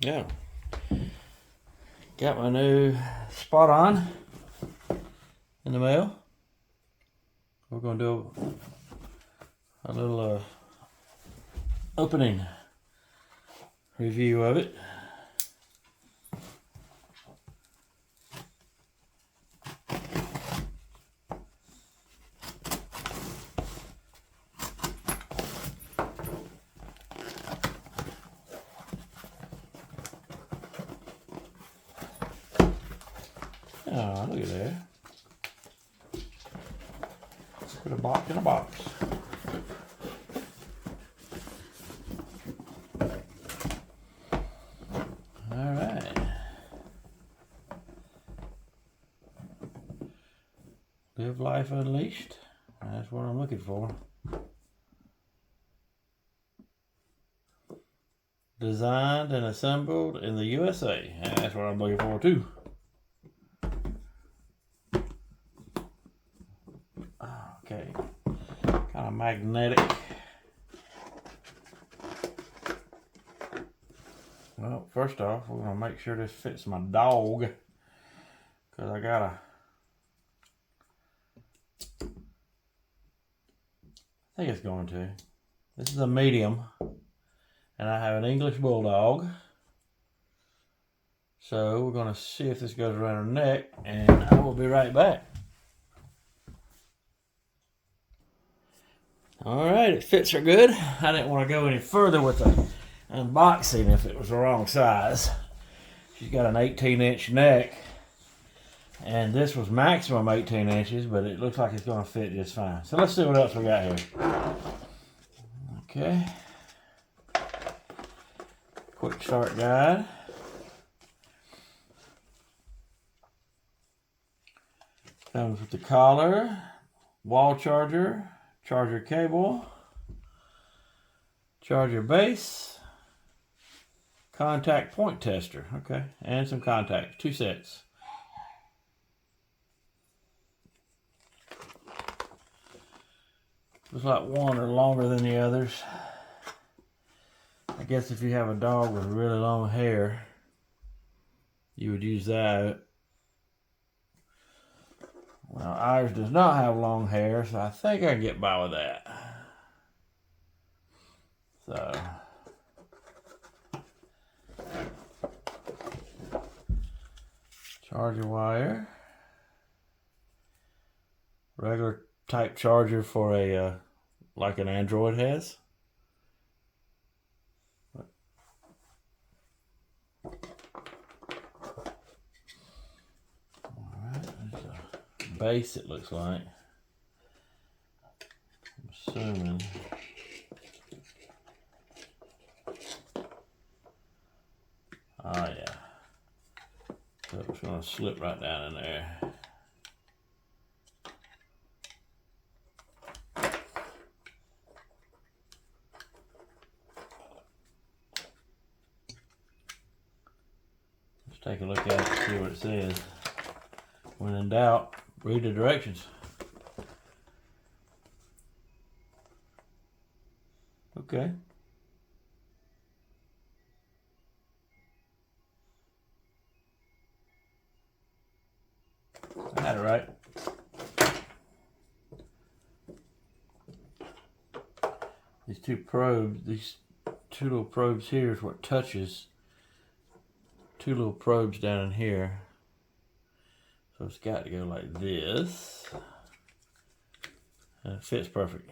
Yeah. Got my new SpotOn in the mail. We're going to do a little opening review of it. Oh, look at that. Put a box in a box. Alright. Live Life Unleashed. That's what I'm looking for. Designed and assembled in the USA. That's what I'm looking for too. Okay, kind of magnetic. Well, first off, we're gonna make sure this fits my dog, because I think it's going to. This is a medium, and I have an English Bulldog. So we're gonna see if this goes around her neck, and I will be right back. Alright, it fits her good. I didn't want to go any further with the unboxing if it was the wrong size. She's got an 18-inch neck, and this was maximum 18 inches, but it looks like it's going to fit just fine. So let's see what else we got here. Okay. Quick start guide. Comes with the collar, wall charger, charger cable, charger base, contact point tester, okay, and some contacts, 2 sets. Looks like one are longer than the others. I guess if you have a dog with really long hair, you would use that. Well, ours does not have long hair, so I think I can get by with that. So, charger wire, regular type charger for a like an Android has. Base, it looks like. I'm assuming. Oh yeah. So it's going to slip right down in there. Let's take a look at it and see what it says. When in doubt, read the directions. Okay. I had it right. These two probes, these 2 little probes here is what touches 2 little probes down in here. So it's got to go like this. And it fits perfect.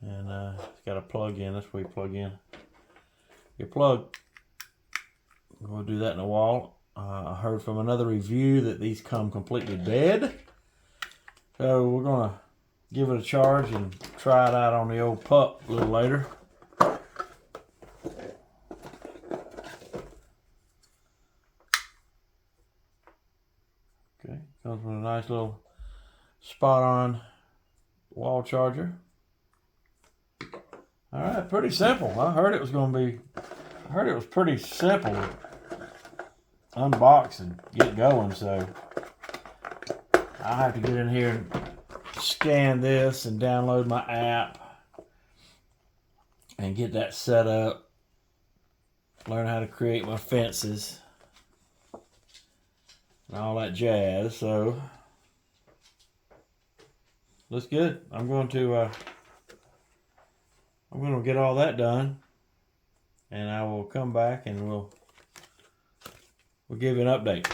And it's got a plug in. That's where you plug in your plug. We'll do that in the wall. I heard from another review that these come completely dead. So we're going to give it a charge and try it out on the old pup a little later. Okay, comes with a nice little SpotOn wall charger. All right, pretty simple. I heard it was pretty simple to unbox and get going, so I'll have to get in here and scan this and download my app and get that set up learn how to create my fences and all that jazz. So looks good. I'm going to get all that done, and I will come back and we'll give you an update.